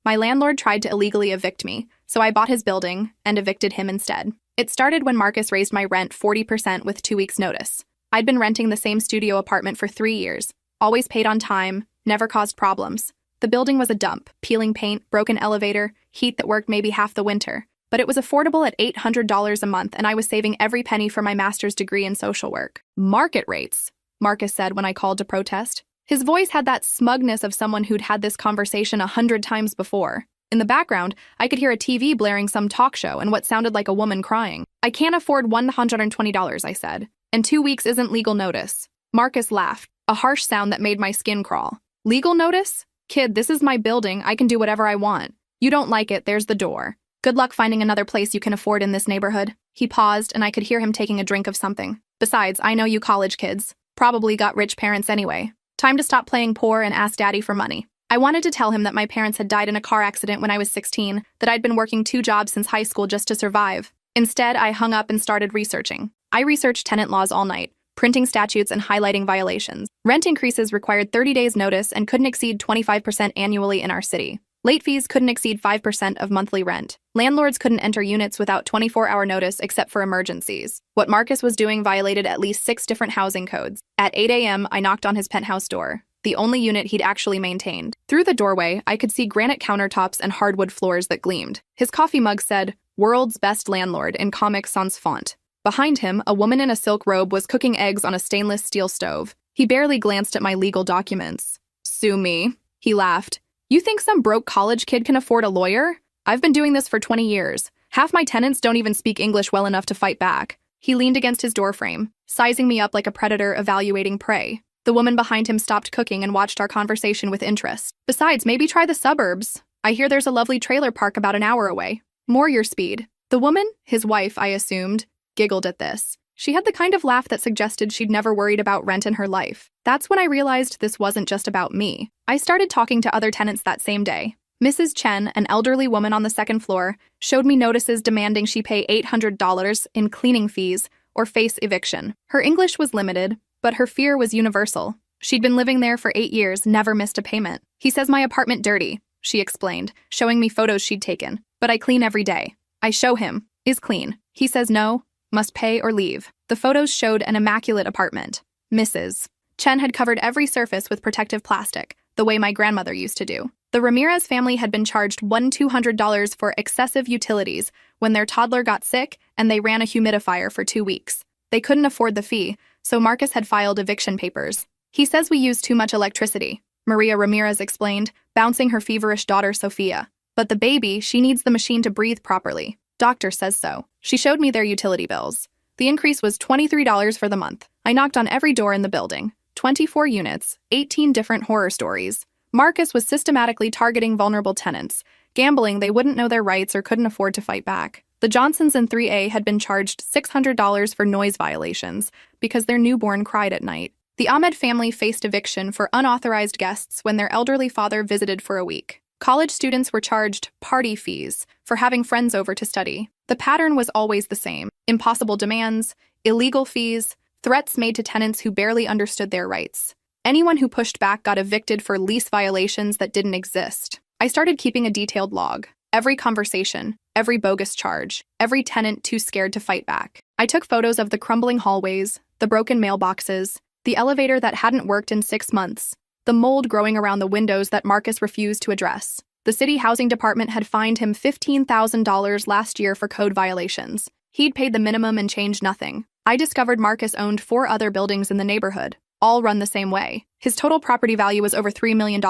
My landlord tried to illegally evict me, so I bought his building and evicted him instead. It started when Marcus raised my rent 40% with 2 weeks' notice. I'd been renting the same studio apartment for 3 years, always paid on time, never caused problems. The building was a dump, peeling paint, broken elevator, heat that worked maybe half the winter. But it was affordable at $800 a month, and I was saving every penny for my master's degree in social work. Market rates, Marcus said when I called to protest. His voice had that smugness of someone who'd had this conversation 100 times before. In the background, I could hear a TV blaring some talk show and what sounded like a woman crying. I can't afford $120, I said. And 2 weeks isn't legal notice. Marcus laughed, a harsh sound that made my skin crawl. Legal notice? Kid, this is my building. I can do whatever I want. You don't like it, there's the door. Good luck finding another place you can afford in this neighborhood. He paused, and I could hear him taking a drink of something. Besides, I know you college kids. Probably got rich parents anyway. Time to stop playing poor and ask Daddy for money. I wanted to tell him that my parents had died in a car accident when I was 16, that I'd been working 2 jobs since high school just to survive. Instead, I hung up and started researching. I researched tenant laws all night, printing statutes and highlighting violations. Rent increases required 30 days notice and couldn't exceed 25% annually in our city. Late fees couldn't exceed 5% of monthly rent. Landlords couldn't enter units without 24-hour notice except for emergencies. What Marcus was doing violated at least 6 different housing codes. At 8 a.m., I knocked on his penthouse door, the only unit he'd actually maintained. Through the doorway, I could see granite countertops and hardwood floors that gleamed. His coffee mug said, "World's Best Landlord" in Comic Sans font. Behind him, a woman in a silk robe was cooking eggs on a stainless steel stove. He barely glanced at my legal documents. "Sue me," he laughed. "You think some broke college kid can afford a lawyer? I've been doing this for 20 years. Half my tenants don't even speak English well enough to fight back." He leaned against his doorframe, sizing me up like a predator evaluating prey. The woman behind him stopped cooking and watched our conversation with interest. "Besides, maybe try the suburbs. I hear there's a lovely trailer park about an hour away. More your speed." The woman, his wife, I assumed, giggled at this. She had the kind of laugh that suggested she'd never worried about rent in her life. That's when I realized this wasn't just about me. I started talking to other tenants that same day. Mrs. Chen, an elderly woman on the 2nd floor, showed me notices demanding she pay $800 in cleaning fees or face eviction. Her English was limited, but her fear was universal. She'd been living there for 8 years, never missed a payment. "He says my apartment dirty," she explained, showing me photos she'd taken. "But I clean every day." I show him. "Is clean." He says no, must pay or leave. The photos showed an immaculate apartment. Mrs. Chen had covered every surface with protective plastic, the way my grandmother used to do. The Ramirez family had been charged $200 for excessive utilities when their toddler got sick and they ran a humidifier for 2 weeks. They couldn't afford the fee, so Marcus had filed eviction papers. "He says we use too much electricity," Maria Ramirez explained, bouncing her feverish daughter Sophia. "But the baby, she needs the machine to breathe properly. Doctor says so." She showed me their utility bills. The increase was $23 for the month. I knocked on every door in the building. 24 units, 18 different horror stories. Marcus was systematically targeting vulnerable tenants, gambling they wouldn't know their rights or couldn't afford to fight back. The Johnsons in 3A had been charged $600 for noise violations because their newborn cried at night. The Ahmed family faced eviction for unauthorized guests when their elderly father visited for a week. College students were charged party fees for having friends over to study. The pattern was always the same: impossible demands, illegal fees, threats made to tenants who barely understood their rights. Anyone who pushed back got evicted for lease violations that didn't exist. I started keeping a detailed log. Every conversation, every bogus charge, every tenant too scared to fight back. I took photos of the crumbling hallways, the broken mailboxes, the elevator that hadn't worked in 6 months, the mold growing around the windows that Marcus refused to address. The city housing department had fined him $15,000 last year for code violations. He'd paid the minimum and changed nothing. I discovered Marcus owned 4 other buildings in the neighborhood, all run the same way. His total property value was over $3 million,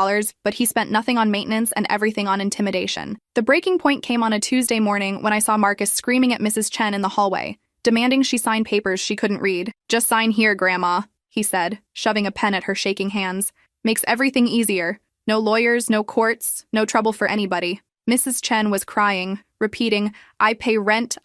but he spent nothing on maintenance and everything on intimidation. The breaking point came on a Tuesday morning when I saw Marcus screaming at Mrs. Chen in the hallway, demanding she sign papers she couldn't read. "Just sign here, Grandma," he said, shoving a pen at her shaking hands. "Makes everything easier. No lawyers, no courts, no trouble for anybody." Mrs. Chen was crying, repeating, I pay rent,"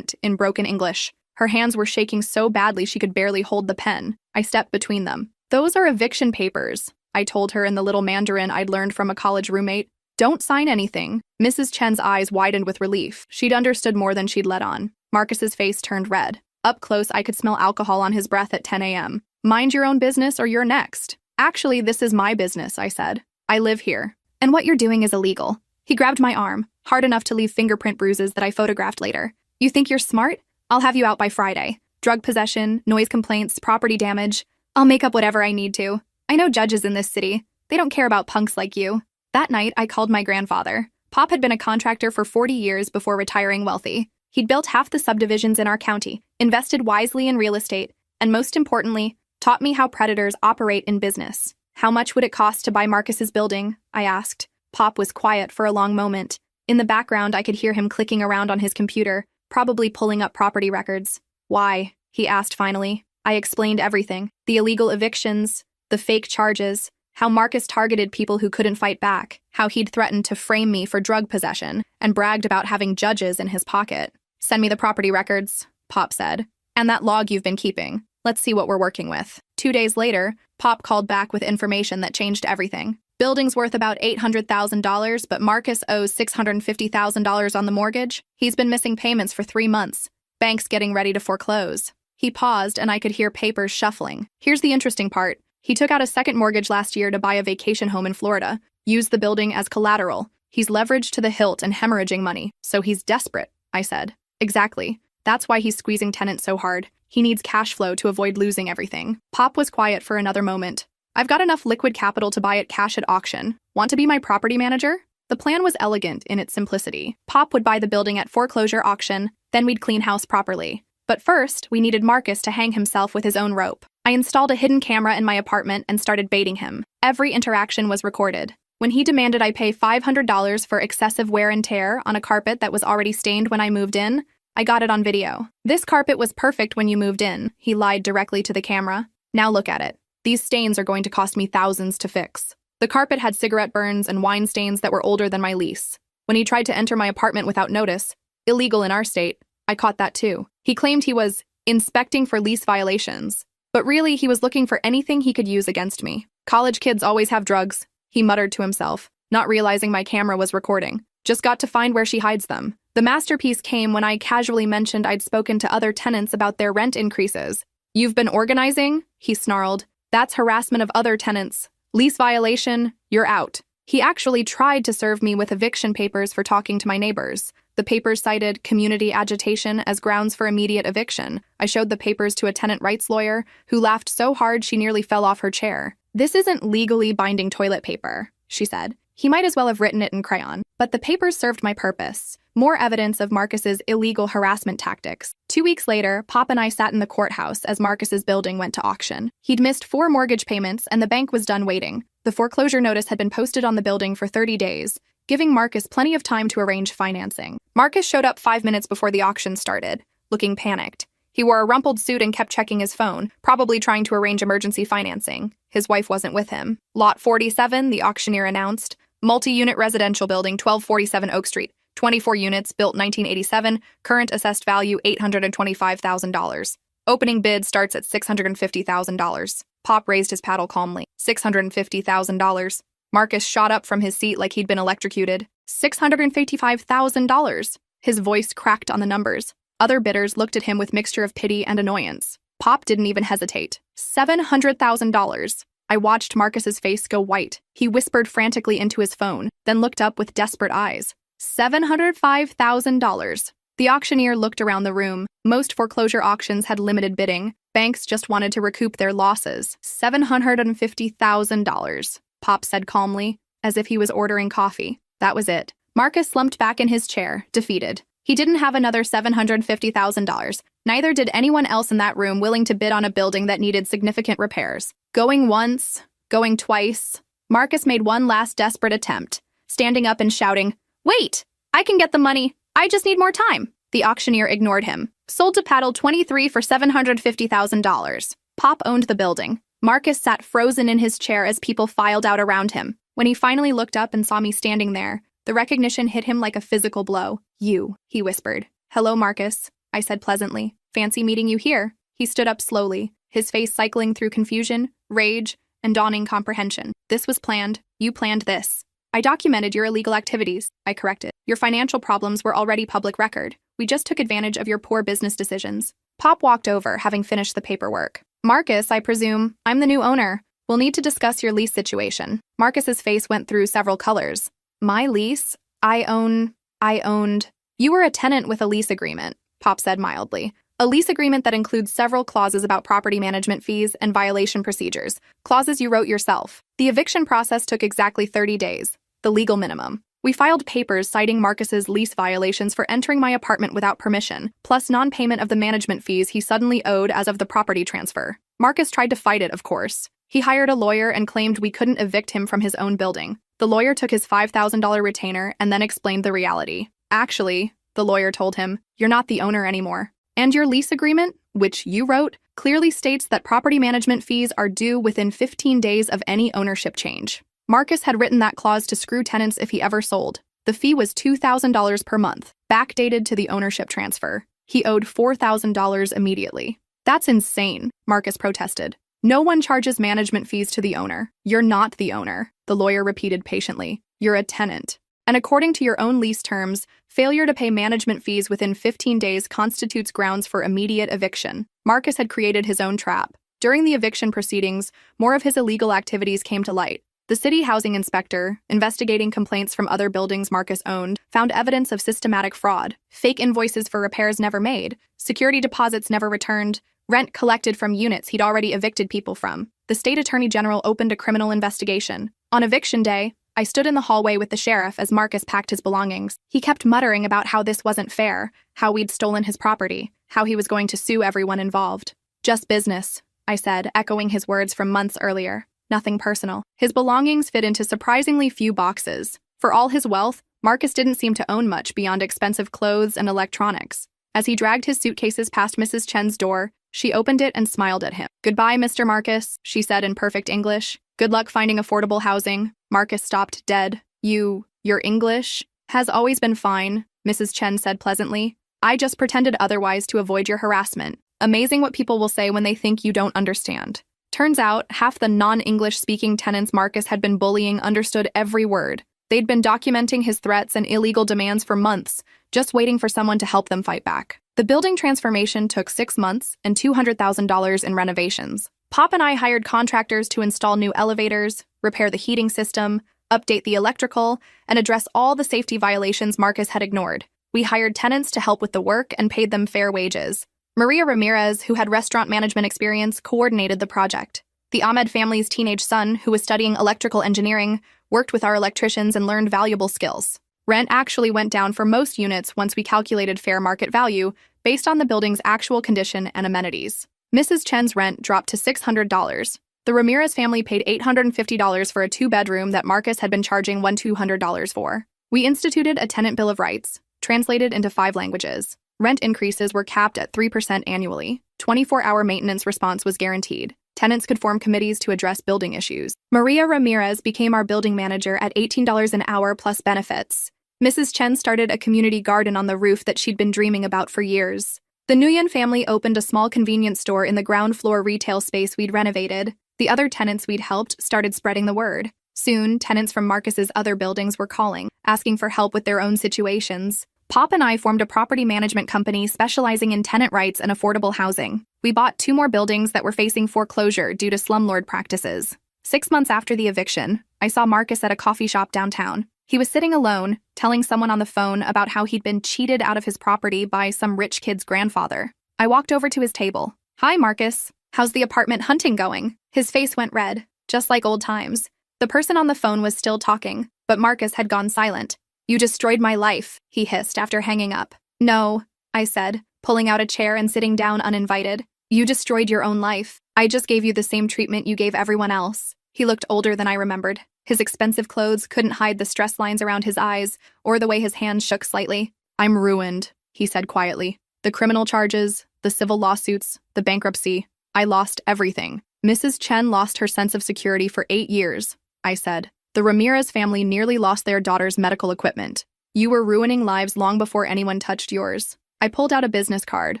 in broken English. Her hands were shaking so badly she could barely hold the pen. I stepped between them. "Those are eviction papers," I told her in the little Mandarin I'd learned from a college roommate. "Don't sign anything." Mrs. Chen's eyes widened with relief. She'd understood more than she'd let on. Marcus's face turned red. Up close, I could smell alcohol on his breath at 10 a.m. "Mind your own business or you're next." "Actually, this is my business," I said. "I live here. And what you're doing is illegal." He grabbed my arm, hard enough to leave fingerprint bruises that I photographed later. You think you're smart? I'll have you out by Friday. Drug possession, noise complaints, property damage. I'll make up whatever I need to. I know judges in this city. They don't care about punks like you. That night, I called my grandfather. Pop had been a contractor for 40 years before retiring wealthy. He'd built half the subdivisions in our county, invested wisely in real estate, and most importantly, taught me how predators operate in business. How much would it cost to buy Marcus's building? I asked. Pop was quiet for a long moment. In the background, I could hear him clicking around on his computer, probably pulling up property records. Why? He asked finally. I explained everything. The illegal evictions, the fake charges, how Marcus targeted people who couldn't fight back, how he'd threatened to frame me for drug possession, and bragged about having judges in his pocket. Send me the property records, Pop said. And that log you've been keeping. Let's see what we're working with. 2 days later, Pop called back with information that changed everything. Building's worth about $800,000, but Marcus owes $650,000 on the mortgage. He's been missing payments for 3 months. Bank's getting ready to foreclose. He paused, and I could hear papers shuffling. Here's the interesting part. He took out a second mortgage last year to buy a vacation home in Florida. Used the building as collateral. He's leveraged to the hilt and hemorrhaging money. So he's desperate, I said. Exactly. That's why he's squeezing tenants so hard. He needs cash flow to avoid losing everything. Pop was quiet for another moment. I've got enough liquid capital to buy it cash at auction. Want to be my property manager? The plan was elegant in its simplicity. Pop would buy the building at foreclosure auction, then we'd clean house properly. But first, we needed Marcus to hang himself with his own rope. I installed a hidden camera in my apartment and started baiting him. Every interaction was recorded. When he demanded I pay $500 for excessive wear and tear on a carpet that was already stained when I moved in, I got it on video. This carpet was perfect when you moved in, he lied directly to the camera. Now look at it. These stains are going to cost me thousands to fix. The carpet had cigarette burns and wine stains that were older than my lease. When he tried to enter my apartment without notice, illegal in our state, I caught that too. He claimed he was inspecting for lease violations, but really he was looking for anything he could use against me. College kids always have drugs, he muttered to himself, not realizing my camera was recording. Just got to find where she hides them. The masterpiece came when I casually mentioned I'd spoken to other tenants about their rent increases. You've been organizing? He snarled. That's harassment of other tenants. Lease violation, you're out. He actually tried to serve me with eviction papers for talking to my neighbors. The papers cited community agitation as grounds for immediate eviction. I showed the papers to a tenant rights lawyer who laughed so hard she nearly fell off her chair. This isn't legally binding toilet paper, she said. He might as well have written it in crayon. But the papers served my purpose. More evidence of Marcus's illegal harassment tactics. 2 weeks later, Pop and I sat in the courthouse as Marcus's building went to auction. He'd missed 4 mortgage payments and the bank was done waiting. The foreclosure notice had been posted on the building for 30 days, giving Marcus plenty of time to arrange financing. Marcus showed up 5 minutes before the auction started, looking panicked. He wore a rumpled suit and kept checking his phone, probably trying to arrange emergency financing. His wife wasn't with him. Lot 47, the auctioneer announced. Multi-unit residential building, 1247 Oak Street. 24 units, built 1987, current assessed value $825,000. Opening bid starts at $650,000. Pop raised his paddle calmly. $650,000. Marcus shot up from his seat like he'd been electrocuted. $655,000. His voice cracked on the numbers. Other bidders looked at him with mixture of pity and annoyance. Pop didn't even hesitate. $700,000. I watched Marcus's face go white. He whispered frantically into his phone, then looked up with desperate eyes. $705,000. The auctioneer looked around the room. Most foreclosure auctions had limited bidding. Banks just wanted to recoup their losses. $750,000, Pop said calmly, as if he was ordering coffee. That was it. Marcus slumped back in his chair, defeated. He didn't have another $750,000. Neither did anyone else in that room willing to bid on a building that needed significant repairs. Going once, going twice, Marcus made one last desperate attempt, standing up and shouting, "Wait! I can get the money. I just need more time." The auctioneer ignored him. Sold to Paddle 23 for $750,000. Pop owned the building. Marcus sat frozen in his chair as people filed out around him. When he finally looked up and saw me standing there, the recognition hit him like a physical blow. "You," he whispered. "Hello, Marcus," I said pleasantly. "Fancy meeting you here." He stood up slowly, his face cycling through confusion, rage, and dawning comprehension. "This was planned. You planned this." "I documented your illegal activities," I corrected. "Your financial problems were already public record. We just took advantage of your poor business decisions." Pop walked over, having finished the paperwork. "Marcus, I presume. I'm the new owner. We'll need to discuss your lease situation." Marcus's face went through several colors. "My lease? I owned. You were a tenant with a lease agreement, Pop said mildly. A lease agreement that includes several clauses about property management fees and violation procedures, clauses you wrote yourself. The eviction process took exactly 30 days, the legal minimum. We filed papers citing Marcus's lease violations for entering my apartment without permission, plus non-payment of the management fees he suddenly owed as of the property transfer. Marcus tried to fight it, of course. He hired a lawyer and claimed we couldn't evict him from his own building. The lawyer took his $5,000 retainer and then explained the reality. Actually, the lawyer told him, you're not the owner anymore. And your lease agreement, which you wrote, clearly states that property management fees are due within 15 days of any ownership change. Marcus had written that clause to screw tenants if he ever sold. The fee was $2,000 per month, backdated to the ownership transfer. He owed $4,000 immediately. That's insane, Marcus protested. No one charges management fees to the owner. You're not the owner, the lawyer repeated patiently. You're a tenant. And according to your own lease terms, failure to pay management fees within 15 days constitutes grounds for immediate eviction. Marcus had created his own trap. During the eviction proceedings, more of his illegal activities came to light. The city housing inspector, investigating complaints from other buildings Marcus owned, found evidence of systematic fraud, fake invoices for repairs never made, security deposits never returned, rent collected from units he'd already evicted people from. The state attorney general opened a criminal investigation. On eviction day, I stood in the hallway with the sheriff as Marcus packed his belongings. He kept muttering about how this wasn't fair, how we'd stolen his property, how he was going to sue everyone involved. Just business, I said, echoing his words from months earlier. Nothing personal. His belongings fit into surprisingly few boxes. For all his wealth, Marcus didn't seem to own much beyond expensive clothes and electronics. As he dragged his suitcases past Mrs. Chen's door, she opened it and smiled at him. Goodbye, Mr. Marcus, she said in perfect English. Good luck finding affordable housing. Marcus stopped dead. Your English has always been fine, Mrs. Chen said pleasantly. I just pretended otherwise to avoid your harassment. Amazing what people will say when they think you don't understand. Turns out, half the non-English speaking tenants Marcus had been bullying understood every word. They'd been documenting his threats and illegal demands for months, just waiting for someone to help them fight back. The building transformation took 6 months and $200,000 in renovations. Pop and I hired contractors to install new elevators, repair the heating system, update the electrical, and address all the safety violations Marcus had ignored. We hired tenants to help with the work and paid them fair wages. Maria Ramirez, who had restaurant management experience, coordinated the project. The Ahmed family's teenage son, who was studying electrical engineering, worked with our electricians and learned valuable skills. Rent actually went down for most units once we calculated fair market value based on the building's actual condition and amenities. Mrs. Chen's rent dropped to $600. The Ramirez family paid $850 for a 2-bedroom that Marcus had been charging $1,200 for. We instituted a tenant bill of rights, translated into 5 languages. Rent increases were capped at 3% annually. 24-hour maintenance response was guaranteed. Tenants could form committees to address building issues. Maria Ramirez became our building manager at $18 an hour plus benefits. Mrs. Chen started a community garden on the roof that she'd been dreaming about for years. The Nguyen family opened a small convenience store in the ground floor retail space we'd renovated. The other tenants we'd helped started spreading the word. Soon, tenants from Marcus's other buildings were calling, asking for help with their own situations. Pop and I formed a property management company specializing in tenant rights and affordable housing. We bought 2 more buildings that were facing foreclosure due to slumlord practices. 6 months after the eviction, I saw Marcus at a coffee shop downtown. He was sitting alone, telling someone on the phone about how he'd been cheated out of his property by some rich kid's grandfather. I walked over to his table. Hi, Marcus. How's the apartment hunting going? His face went red, just like old times. The person on the phone was still talking, but Marcus had gone silent. You destroyed my life, he hissed after hanging up. No, I said, pulling out a chair and sitting down uninvited. You destroyed your own life. I just gave you the same treatment you gave everyone else. He looked older than I remembered. His expensive clothes couldn't hide the stress lines around his eyes or the way his hands shook slightly. I'm ruined, he said quietly. The criminal charges, the civil lawsuits, the bankruptcy. I lost everything. Mrs. Chen lost her sense of security for 8 years, I said. The Ramirez family nearly lost their daughter's medical equipment. You were ruining lives long before anyone touched yours. I pulled out a business card.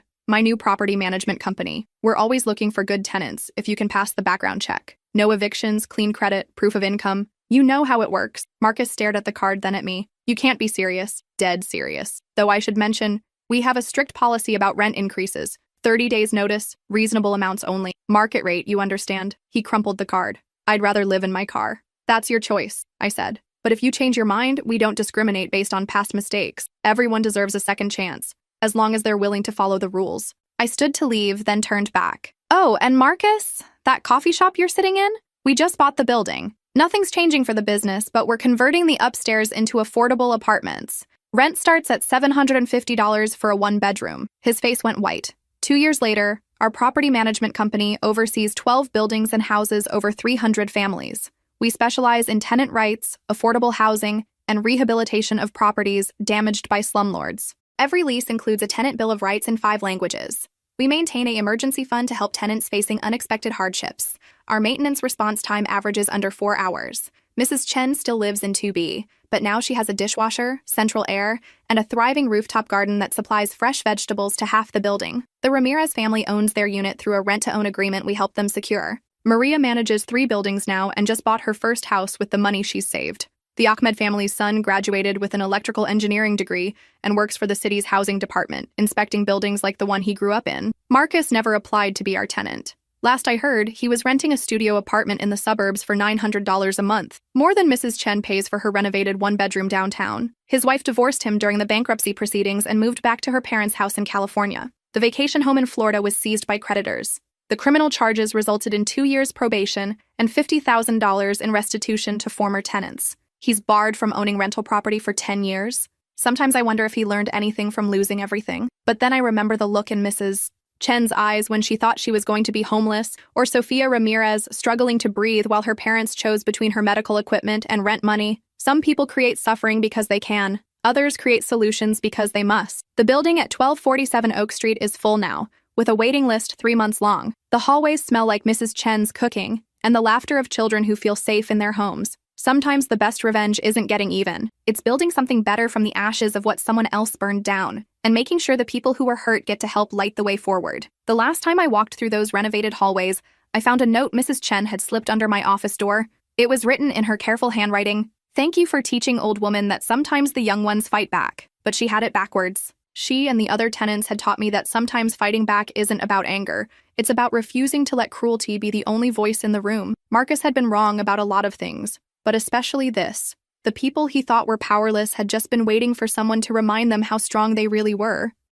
My new property management company. We're always looking for good tenants if you can pass the background check. No evictions, clean credit, proof of income. You know how it works. Marcus stared at the card, then at me. You can't be serious. Dead serious. Though I should mention, we have a strict policy about rent increases. 30 days notice, reasonable amounts only. Market rate, you understand. He crumpled the card. I'd rather live in my car. That's your choice, I said. But if you change your mind, we don't discriminate based on past mistakes. Everyone deserves a second chance, as long as they're willing to follow the rules. I stood to leave, then turned back. Oh, and Marcus, that coffee shop you're sitting in? We just bought the building. Nothing's changing for the business, but we're converting the upstairs into affordable apartments. Rent starts at $750 for a one-bedroom. His face went white. 2 years later, our property management company oversees 12 buildings and houses over 300 families. We specialize in tenant rights, affordable housing, and rehabilitation of properties damaged by slumlords. Every lease includes a tenant bill of rights in 5 languages. We maintain an emergency fund to help tenants facing unexpected hardships. Our maintenance response time averages under 4 hours. Mrs. Chen still lives in 2B, but now she has a dishwasher, central air, and a thriving rooftop garden that supplies fresh vegetables to half the building. The Ramirez family owns their unit through a rent-to-own agreement we helped them secure. Maria manages 3 buildings now and just bought her first house with the money she's saved. The Ahmed family's son graduated with an electrical engineering degree and works for the city's housing department, inspecting buildings like the one he grew up in. Marcus never applied to be our tenant. Last I heard, he was renting a studio apartment in the suburbs for $900 a month, more than Mrs. Chen pays for her renovated one-bedroom downtown. His wife divorced him during the bankruptcy proceedings and moved back to her parents' house in California. The vacation home in Florida was seized by creditors. The criminal charges resulted in 2 years probation and $50,000 in restitution to former tenants. He's barred from owning rental property for 10 years. Sometimes I wonder if he learned anything from losing everything. But then I remember the look in Mrs. Chen's eyes when she thought she was going to be homeless, or Sofia Ramirez struggling to breathe while her parents chose between her medical equipment and rent money. Some people create suffering because they can. Others create solutions because they must. The building at 1247 Oak Street is full now, with a waiting list 3 months long. The hallways smell like Mrs. Chen's cooking, and the laughter of children who feel safe in their homes. Sometimes the best revenge isn't getting even. It's building something better from the ashes of what someone else burned down, and making sure the people who were hurt get to help light the way forward. The last time I walked through those renovated hallways, I found a note Mrs. Chen had slipped under my office door. It was written in her careful handwriting, "Thank you for teaching old woman that sometimes the young ones fight back." But she had it backwards. She and the other tenants had taught me that sometimes fighting back isn't about anger. It's about refusing to let cruelty be the only voice in the room. Marcus had been wrong about a lot of things, but especially this. The people he thought were powerless had just been waiting for someone to remind them how strong they really were.